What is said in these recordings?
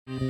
Good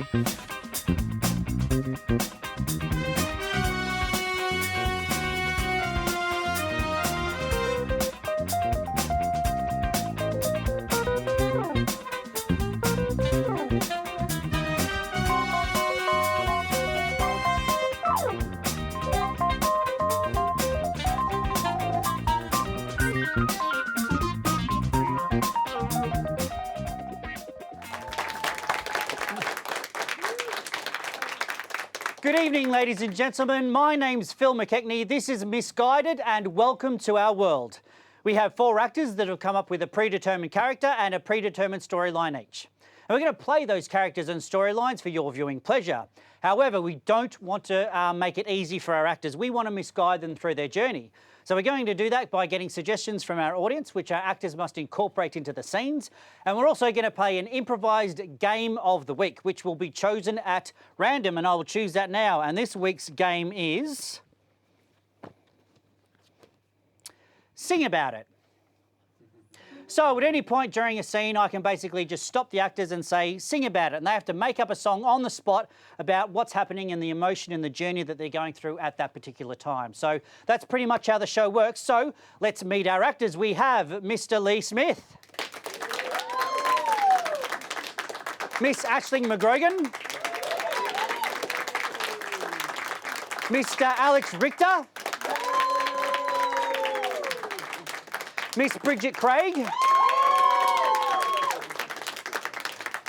evening, ladies and gentlemen. My name's Phil McKechnie. This is Misguided, and welcome to our world. We have 4 actors that have come up with a predetermined character and a predetermined storyline each. And we're going to play those characters and storylines for your viewing pleasure. However, we don't want to make it easy for our actors. We want to misguide them through their journey. So we're going to do that by getting suggestions from our audience, which our actors must incorporate into the scenes. And we're also going to play an improvised game of the week, which will be chosen at random, and I will choose that now. And this week's game is Sing About It. So at any point during a scene, I can basically just stop the actors and say, sing about it. And they have to make up a song on the spot about what's happening and the emotion and the journey that they're going through at that particular time. So that's pretty much how the show works. So let's meet our actors. We have Mr. Lee Smith, Miss Aisling McGrogan, Mr. Alex Richter, Miss Bridget Craig,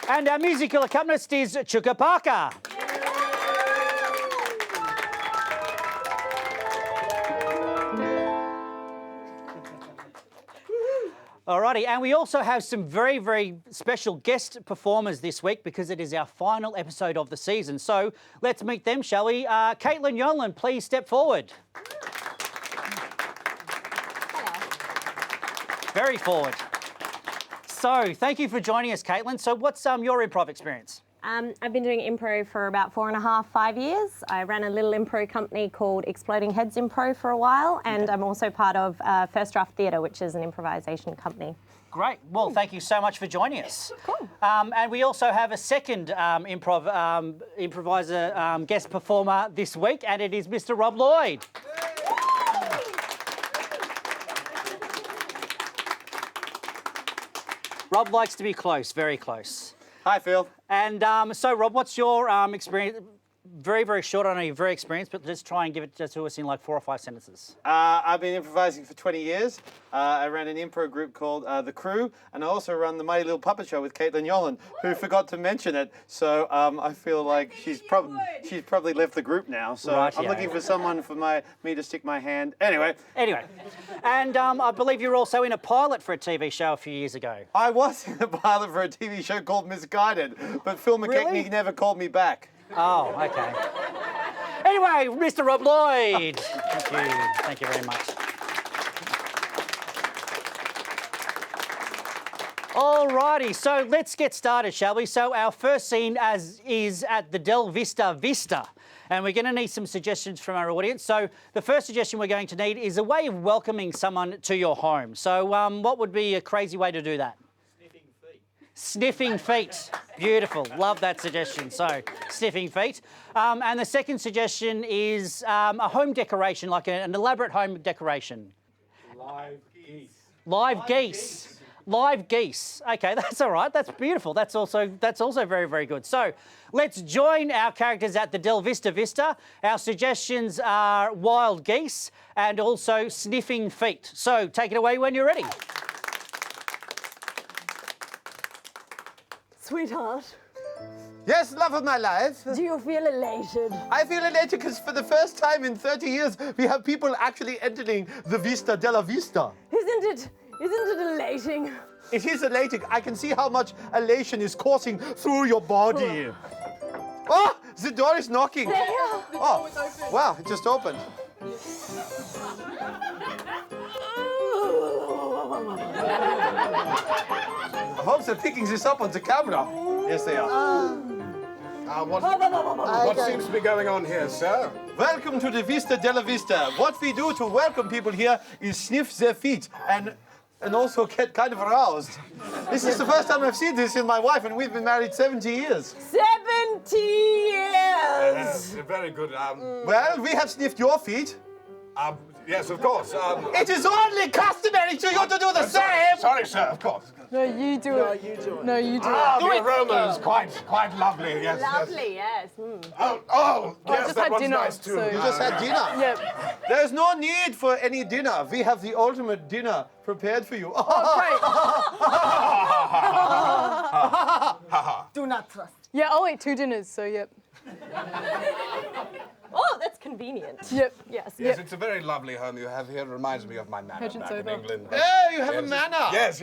and our musical accompanist is Chuka Parker. Alrighty, and we also have some very, very special guest performers this week because it is our final episode of the season. So let's meet them, shall we? Caitlin Yonlin, please step forward. Very forward. So, thank you for joining us, Caitlin. So, what's your improv experience? I've been doing improv for about 4.5, 5 years. I ran a little improv company called Exploding Heads Improv for a while, and I'm also part of First Draft Theatre, which is an improvisation company. Great. Well, thank you so much for joining us. Cool. And we also have a second improviser guest performer this week, and it is Mr. Rob Lloyd. Rob likes to be close, very close. Hi, Phil. And so, Rob, what's your experience? Very, very short. I know you're very experienced, but just try and give it to us in like 4 or 5 sentences. I've been improvising for 20 years. I ran an improv group called The Crew, and I also run the Mighty Little Puppet Show with Caitlin Yonlin, who forgot to mention it. So I feel like she's probably left the group now. So right, I'm looking for someone for me to stick my hand. Anyway, and I believe you were also in a pilot for a TV show a few years ago. I was in a pilot for a TV show called Misguided, but Phil McKechnie never called me back. Oh, okay. Anyway, Mr. Rob Lloyd. Thank you. Thank you very much. Alrighty, so let's get started, shall we? So our first scene is at the Dell Vista. And we're going to need some suggestions from our audience. So the first suggestion we're going to need is a way of welcoming someone to your home. So what would be a crazy way to do that? Sniffing feet. Beautiful. Love that suggestion. So, sniffing feet. And the second suggestion is a home decoration, like an elaborate home decoration. Live geese. Live geese. Live geese. Okay, that's all right. That's beautiful. That's also very, very good. So, let's join our characters at the Dell Vista. Our suggestions are wild geese and also sniffing feet. So, take it away when you're ready. Sweetheart, Yes, love of my life. do you feel elated? I feel elated because for the first time in 30 years, we have people actually entering the Vista Della Vista. Isn't it elating? It is elating. I can see how much elation is coursing through your body. Oh, the door is knocking. Oh, wow, it just opened. I hope they're picking this up on the camera. Yes, they are. What seems to be going on here, sir? Welcome to the Vista Della Vista. What we do to welcome people here is sniff their feet and also get kind of aroused. This is the first time I've seen this in my wife, and we've been married 70 years. 70 20 years. Very good. Well, we have sniffed your feet. Yes, of course. It is only customary to you to do the same. Sorry, sir. Of course. No, you do it. You do it. No, you do Ah, it. the aroma is quite lovely. Yes. Lovely, yes. Oh, yes, just that had one's dinner, nice too. so- You just had dinner. Yep. There's no need for any dinner. We have the ultimate dinner prepared for you. Great. Do not trust. Yeah, I'll eat 2 dinners, so yep. Oh, that's convenient. Yep. Yes. Yes, it's a very lovely home you have here. It reminds me of my manor Pageant's back in over. England. Oh, you have a manor. Yes.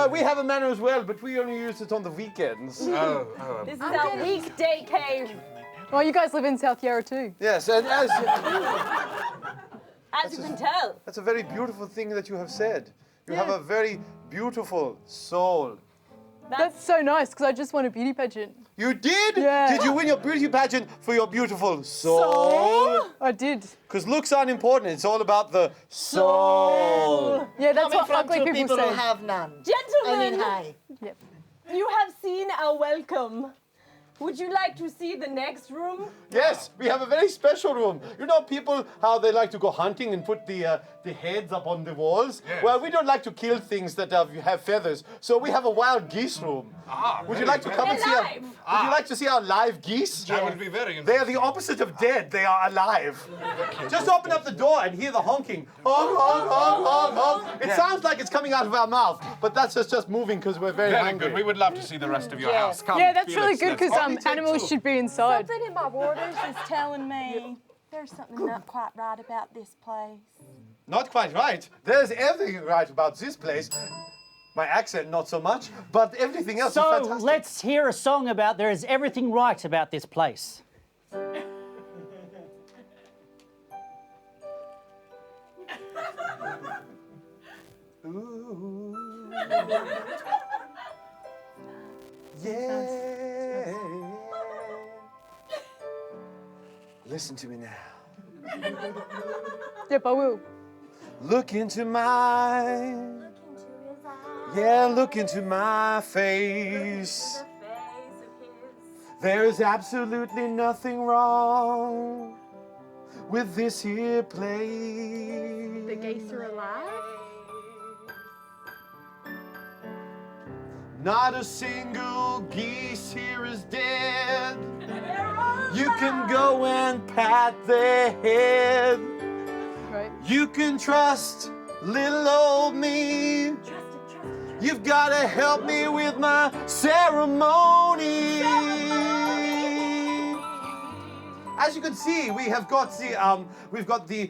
We have a manor as well, but we only use it on the weekends. This is our weekday cave. Oh, you guys live in South Yarra too. Yes, and As you can tell. that's a very beautiful thing that you have said. You have a very beautiful soul. That's so nice, because I just won a beauty pageant. You did? Yeah. Did you win your beauty pageant for your beautiful soul? I did. Because looks aren't important. It's all about the soul. Yeah, that's Coming what from ugly two people who say. have none. I Gentlemen, mean, hi. Yep. you have seen our welcome. Would you like to see the next room? Yes, we have a very special room. You know people, how they like to go hunting and put the heads up on the walls? Yes. Well, we don't like to kill things that have feathers, so we have a wild geese room. Would you like to come and see Alive. Would you like to see our live geese? That would be very They are interesting. the opposite of dead. They are alive. Just open up the door and hear the honking. Honk, honk, honk, honk, honk. It sounds like it's coming out of our mouth, but that's just moving because we're very Very hungry. good. We would love to see the rest of your house. Come, Yeah, that's Felix, really good, let's because only take animals 2. should be inside. Something in my waters is telling me there's something not quite right about this place. Not quite right. There's everything right about this place. My accent, not so much, but everything else is So fantastic. let's hear a song about there is everything right about this place. Ooh. Yeah. Listen to me now. Yep, I will. Look into my, look into my face. There is absolutely nothing wrong with this here place. The geese are alive? Not a single geese here is dead. You can go and pat their head. Right. You can trust little old me. You've got to help me with my ceremony. As you can see, we have got the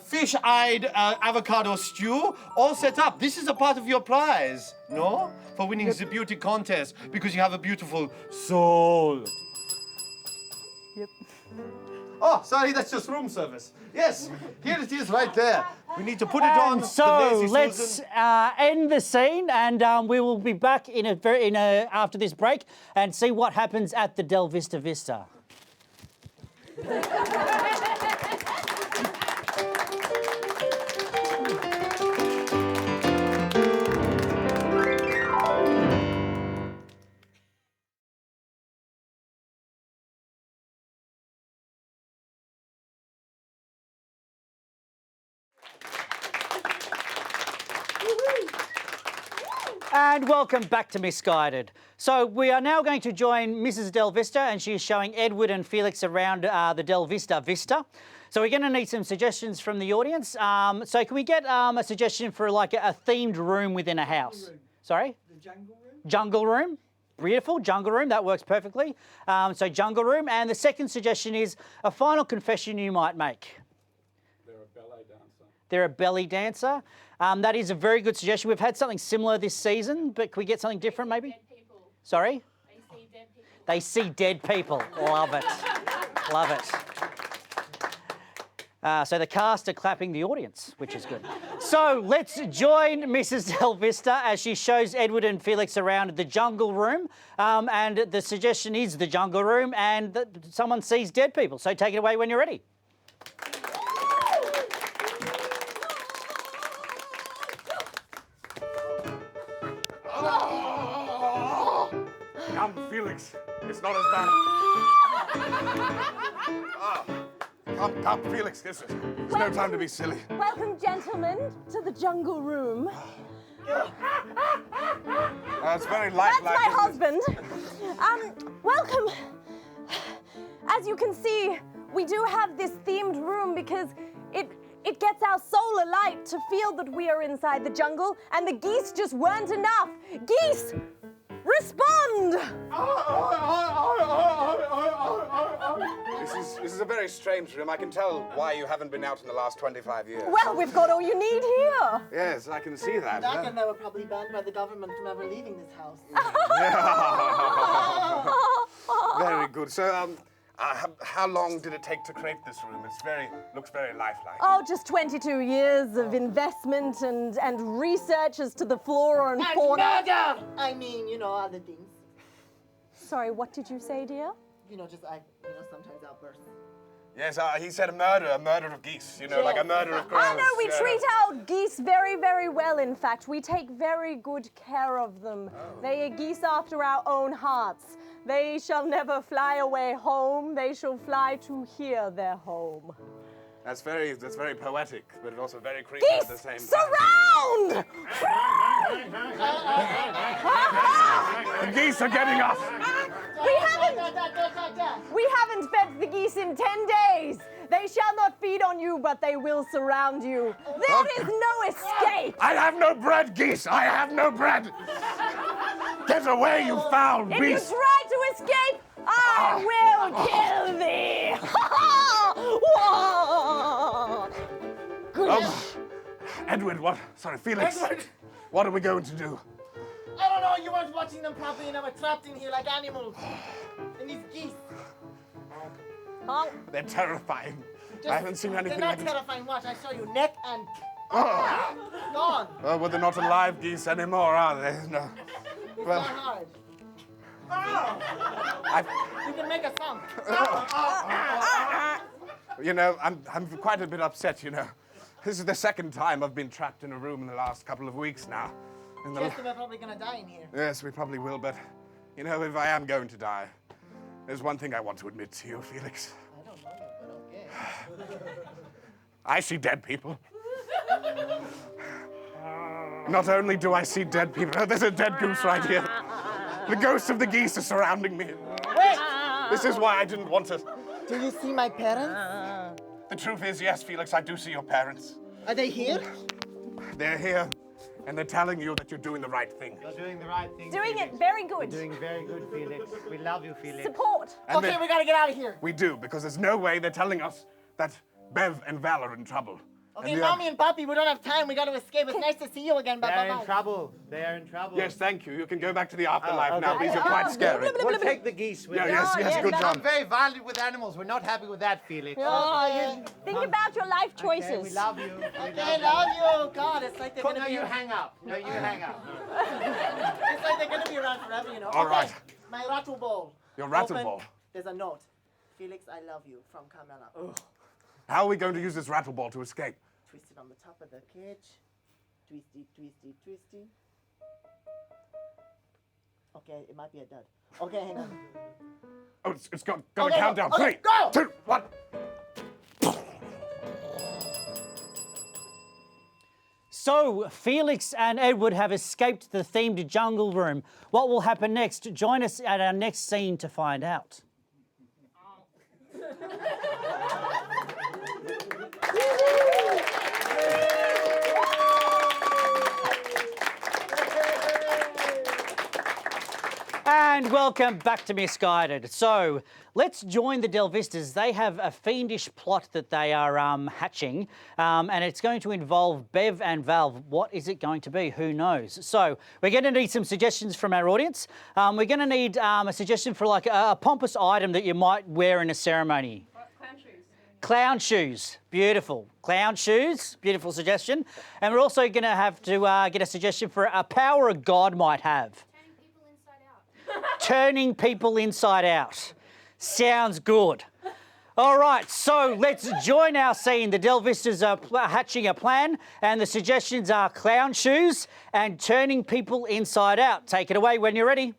fish-eyed avocado stew all set up. This is a part of your prize, no? For winning the beauty contest because you have a beautiful soul. Yep. Oh, sorry, that's just room service. Yes, here it is right there. We need to put it on. And the so Lazy let's Susan. end the scene, and we will be back after this break and see what happens at the Dell Vista. And welcome back to Misguided. So we are now going to join Mrs. Dell Vista, and she is showing Edward and Felix around the Dell Vista. So we're going to need some suggestions from the audience. So can we get a suggestion for like a themed room within a house? Sorry? The jungle room. Jungle room. Beautiful, jungle room, that works perfectly. So jungle room. And the second suggestion is a final confession you might make. They're a ballet dancer. They're a belly dancer. That is a very good suggestion. We've had something similar this season, but can we get something different maybe? Dead people. Sorry? They see dead people. They see dead people. Love it. Love it. So the cast are clapping the audience, which is good. So let's join Mrs. Dell Vista as she shows Edward and Felix around the jungle room. And the suggestion is the jungle room and that someone sees dead people. So take it away when you're ready. Come, Felix. it's not as bad. Come, Felix, there's no time to be silly. Welcome, gentlemen, to the jungle room. It's very That's lifelike. my husband. Welcome. As you can see, we do have this themed room because it gets our solar light to feel that we are inside the jungle, and the geese just weren't enough. Geese, respond! This is a very strange room. I can tell why you haven't been out in the last 25 years. Well, we've got all you need here. Yes, I can see that. Back and they were probably banned by the government from ever leaving this house. Very good. So, how long did it take to create this room? Looks very lifelike. Oh, just 22 years of investment and research as to the flora and fauna. Murder! I mean, other things. Sorry, what did you say, dear? Sometimes outbursts. Yes, he said a murder of geese, like a murder of crows. Oh, no, we treat our geese very, very well, in fact. We take very good care of them. They are geese after our own hearts. They shall never fly away home. They shall fly to here, their home. That's very poetic, but also very creepy Geese, at the same time. surround! The geese are getting us! We haven't fed the geese in 10 days. They shall not feed on you, but they will surround you. There is no escape. I have no bread, geese! I have no bread! Get away, you foul If beast! you try to escape, I will kill thee. Goodness. Edward, what? Sorry, Felix. Edward! What are we going to do? I don't know, you weren't watching them properly and they were trapped in here like animals. And these geese. They're terrifying. I haven't seen anything They're like not this. terrifying. Watch, I show you. Neck and Oh. gone. Oh, well, they're not alive geese anymore, are they? No. It's Well, not hard. I, You can make a sound. I'm quite a bit upset, This is the second time I've been trapped in a room in the last couple of weeks now. And the- Yes, we're probably gonna die in here. Yes, we probably will, but, if I am going to die, there's one thing I want to admit to you, Felix. I don't know you, but okay. I see dead people. Not only do I see dead people, there's a dead goose right here. The ghosts of the geese are surrounding me. Wait! This is why I didn't want to. Do you see my parents? The truth is, yes, Felix, I do see your parents. Are they here? They're here, and they're telling you that you're doing the right thing. You're doing the right thing. Doing Felix. it very good. You're doing very good, Felix. We love you, Felix. Support. And Okay, we gotta get out of here. we do, because there's no way they're telling us that Bev and Val are in trouble. Okay, And Mommy and Papi, we don't have time. We gotta escape. It's nice to see you again. They're in Bye-bye. trouble. They're in trouble. Yes, thank you. You can go back to the afterlife okay. now. These are quite scary. We'll take the geese with Yeah, us. yes, good I'm job. very violent with animals. We're not happy with that, Felix. Think about your life choices. Okay, we love you. Okay, love you. God, it's like they're No, gonna be. you hang up. No, you hang up. It's like they're gonna be around forever, All Okay, right. my rattle ball. Your rattle Open. ball. There's a note. Felix, I love you from Carmela. How are we going to use this rattle ball to escape? Twist it on the top of the cage. Twisty, twisty, twisty. Okay, it might be a dud. Okay, hang on. Oh, it's got a Okay, countdown. okay, 3, go! 2, 1. So, Felix and Edward have escaped the themed jungle room. What will happen next? Join us at our next scene to find out. And welcome back to Misguided. So let's join the Dell Vistas. They have a fiendish plot that they are hatching, and it's going to involve Bev and Val. What is it going to be? Who knows? So we're going to need some suggestions from our audience. We're going to need a suggestion for like a pompous item that you might wear in a ceremony. Clown shoes. Clown shoes, beautiful. Clown shoes, beautiful suggestion. And we're also going to have to get a suggestion for a power a god might have. Turning people inside out. Sounds good. All right, so let's join our scene. The Dell Vistas are hatching a plan, and the suggestions are clown shoes and turning people inside out. Take it away when you're ready.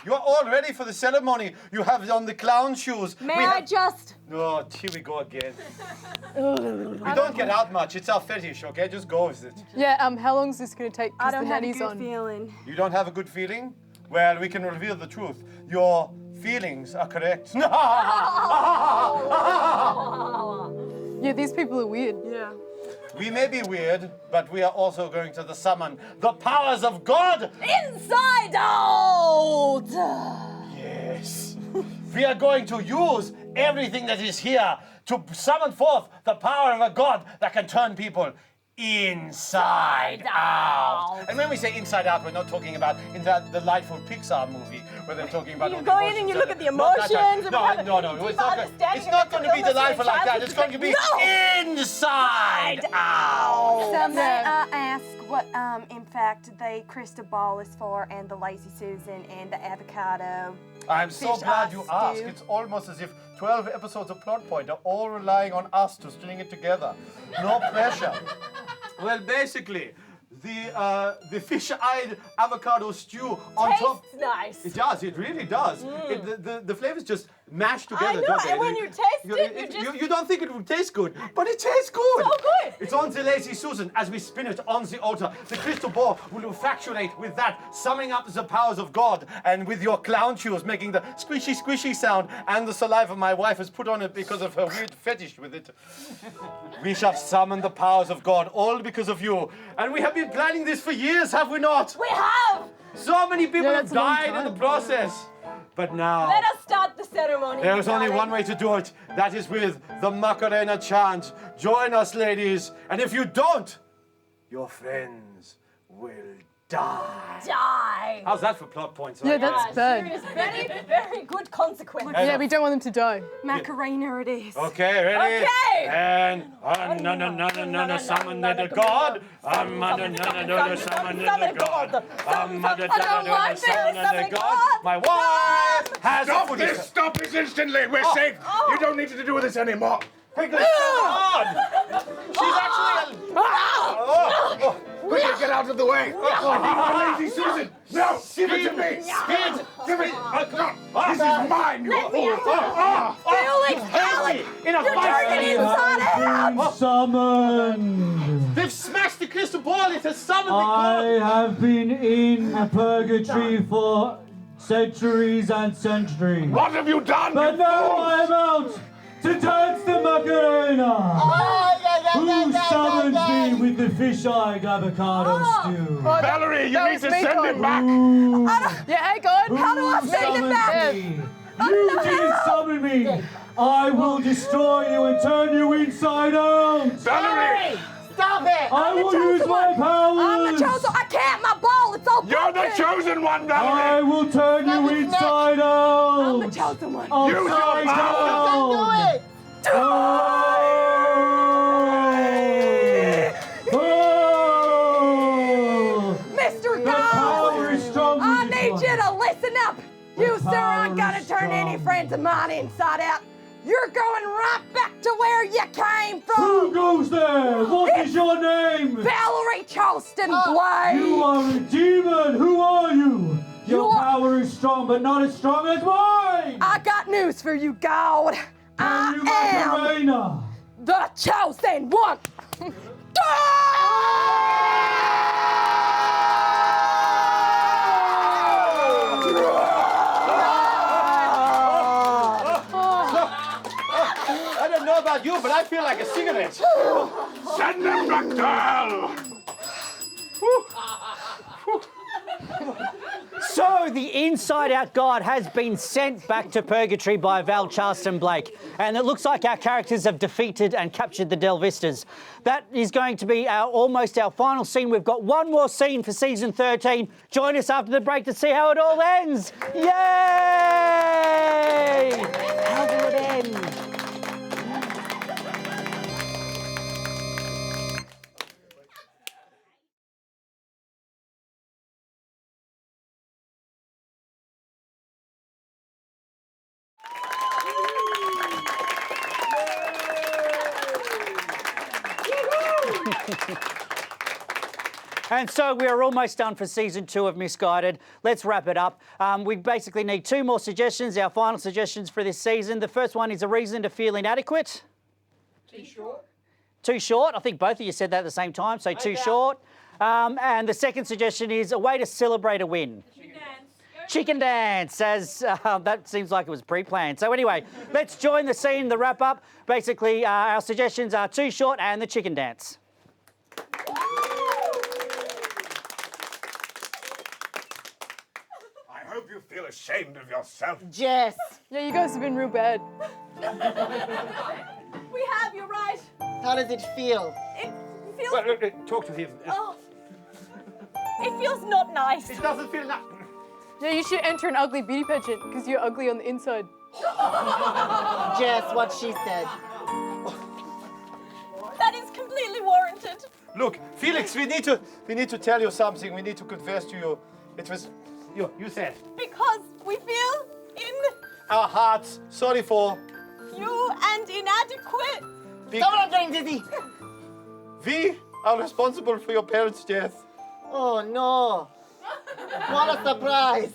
You're all ready for the ceremony. You have on the clown shoes. May I just? Oh, here we go again. We don't get out much. It's our fetish, okay? Just go with it. Yeah, how long is this going to take? I Because the don't have a nanny's good on. feeling. You don't have a good feeling? Well, we can reveal the truth. Your feelings are correct. Yeah, these people are weird. Yeah. We may be weird, but we are also going to summon the powers of God. Inside out! Yes. We are going to use everything that is here to summon forth the power of a God that can turn people inside out. And when we say inside out, we're not talking about in that delightful Pixar movie where they're talking about You all go the in and you emotions look of at the it. Not that emotions type. and No, have a no. deep understanding It's not of going to mental be illness delightful in your like that. childhood. It's going to be No! inside out. So may I ask what, in fact, the crystal ball is for, and the lazy Susan, and the avocado? I'm so Fish glad eye you asked. stew. It's almost as if 12 episodes of Plot Point are all relying on us to string it together. No pressure. Well, basically, the fish-eyed avocado stew on top. Tastes nice. It does. It really does. The flavors just mash together. know, Don't they? and when you taste it, you just- you don't think it would taste good, but it tastes good. So good. It's on the lazy Susan as we spin it on the altar. The crystal ball will facturate with that, summing up the powers of God, and with your clown shoes making the squishy squishy sound, and the saliva my wife has put on it because of her weird fetish with it. We shall summon the powers of God, all because of you. And we have been planning this for years, have we not? We have! So many people Yeah, have that's a long died in time. the process. But now, Let us start the ceremony. there's only darling. one way to do it. That is with the Macarena chant. Join us, ladies. And if you don't, your friends will die. Die. How's that for plot points? Yeah, right there? that's bad. Serious, very, very good consequence. Yeah, we don't want them to die. Macarena it is. Okay, ready? Okay. And no, summon the god. No, summon the god. Summon the god. My wife has Stop put this! Stop this instantly! We're safe! You don't need to do this anymore! Quickly, on! She's actually. Quickly, get out of the way! I need the lazy Susan! No! Give it to me! Speed! Give it! This is mine! You Felix, Alex, In a you're turning inside out. Summoned. They've smashed the crystal ball. It has summoned the I god. have been in purgatory for centuries and centuries. What have you done? But you now fools? I am out to dance the Macarena. Who summons me with the fish-eyed avocado stew? Valerie, you That need was to me, send Tom. him back! Yeah, hang on. How do I Who send it summons back? me? You didn't summon me. I will destroy you and turn you inside out. Valerie! Stop it! I will use my powers. I'm the chosen. I can't. My ball. It's all You're the broken. chosen one, I Valerie! will turn you inside out. I'm the chosen one. Use your Upside power! down. Do it! Oh! Mr. The God, power is strong. I with this need one. you to listen up. You, sir, aren't power gonna is turn any strong. friends of mine inside out. You're going right back to where you came Who from. goes there? What is your name? Valerie Charleston Blade. You are a demon. Who are you? Your You are- power is strong, but not as strong as mine. I got news for you, God. Are you I am Macarena? the chosen one. I don't know about you, but I feel like a cigarette. Send them back to hell! So the inside-out god has been sent back to purgatory by Val Charleston Blake, and it looks like our characters have defeated and captured the Dell Vistas. That is going to be almost our final scene. We've got one more scene for season 13. Join us after the break to see how it all ends. Yay! How will it end? And so we are almost done for season 2 of Misguided. Let's wrap it up. We basically need 2 more suggestions, our final suggestions for this season. The first one is a reason to feel inadequate. Too short. Too short. I think both of you said that at the same time, so too short. And the second suggestion is a way to celebrate a win. Chicken dance, as that seems like it was pre-planned. So anyway, let's join the scene, the wrap-up. Basically, our suggestions are too short and the chicken dance. I hope you feel ashamed of yourself. Jess. Yeah, you guys have been real bad. We have, you're right. How does it feel? It feels. Well, talk to him. Oh. It feels not nice. It doesn't feel like... Yeah, you should enter an ugly beauty pageant because you're ugly on the inside. Jess, what she said. That is completely warranted. Look, Felix, we need to tell you something. We need to confess to you. It was you said. Because we feel in Our hearts sorry for. you and inadequate. Stop it, I'm getting dizzy. We are responsible for your parents' death. Oh no. What a surprise.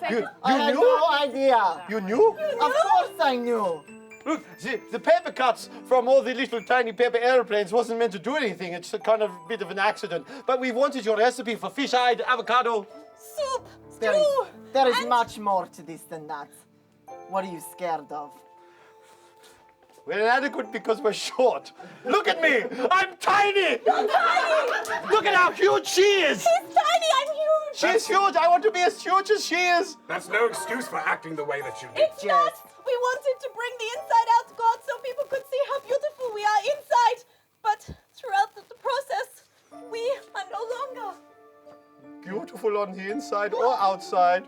You I had knew? no idea. You knew? Of course I knew. Look, the paper cuts from all the little tiny paper airplanes wasn't meant to do anything. It's a kind of bit of an accident. But we wanted your recipe for fish-eyed avocado. Soup. There is much more to this than that. What are you scared of? We're inadequate because we're short. Look at me! I'm tiny! You're tiny. Look at how huge she is! He's tiny. I'm huge. She's huge! I want to be as huge as she is! That's no excuse for acting the way that you did. It's not. We wanted to bring the inside out God so people could see how beautiful we are inside. But throughout the process, we are no longer. Beautiful on the inside or outside.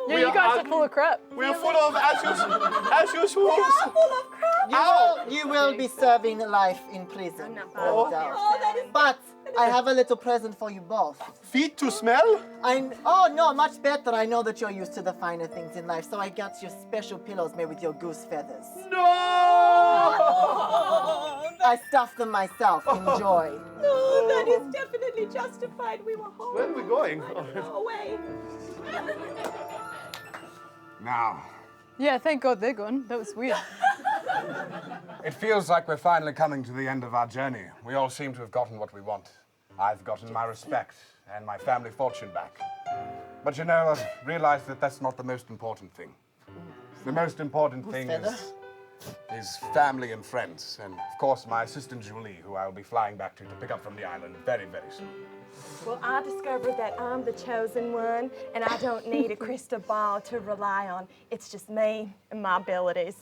Yeah, We you are guys are ugly. full of crap. We're full of as We are full of crap. You will be serving life in prison. No doubt. Oh, that is. But I have a little present for you both. Feet to smell? Oh no, much better. I know that you're used to the finer things in life, so I got you special pillows made with your goose feathers. No! I stuffed them myself. Enjoy. No, that is definitely justified. We were home. Where are we going? Away. Now, Yeah, thank God they're gone. That was weird. it feels like we're finally coming to the end of our journey. We all seem to have gotten what we want. I've gotten my respect and my family fortune back. But you know, I've realized that that's not the most important thing. The most important thing is family and friends. And of course, my assistant Julie, who I will be flying back to pick up from the island very, very soon. Well, I discovered that I'm the chosen one, and I don't need a crystal ball to rely on. It's just me and my abilities.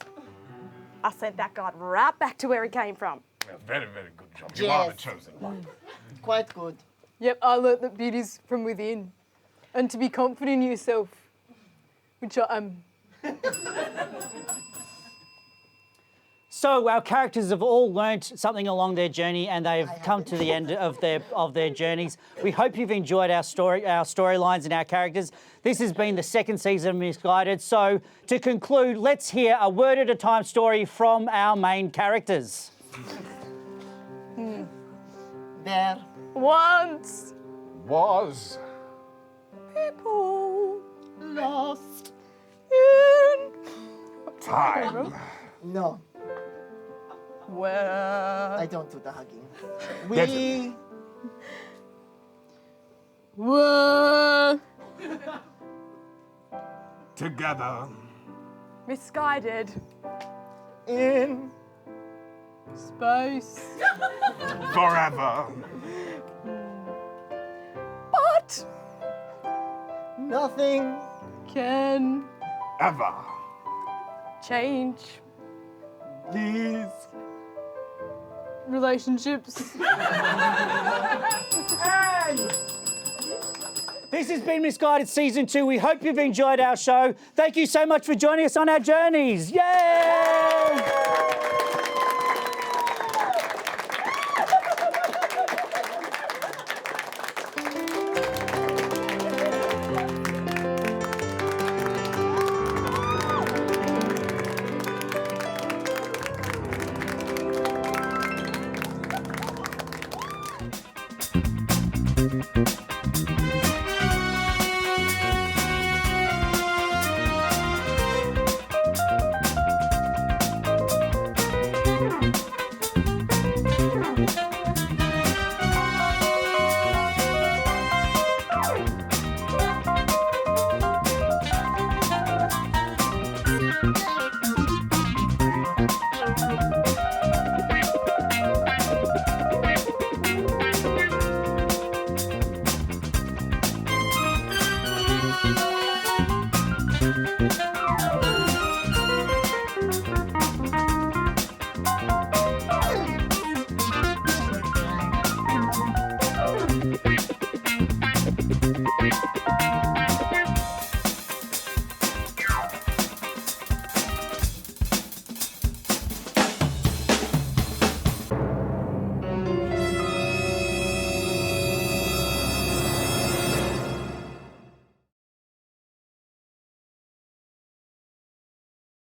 I sent that God right back to where he came from. Well, very, very good job. You are the Yes. chosen one. Quite good. Yep, I learnt that beauty's from within. And to be confident in yourself, which I am. So our characters have all learnt something along their journey, and they've come to the end of their journeys. We hope you've enjoyed our storylines and our characters. This has been the second season of Misguided. So to conclude, let's hear a word at a time story from our main characters. There. Once. Was People. Lost. In. time. No, Where. I don't do the hugging. Get We Were. Together. Misguided. in Space. Forever. But. nothing. Can. Ever. Change. These. Relationships. This has been Misguided Season 2. We hope you've enjoyed our show. Thank you so much for joining us on our journeys. Yay!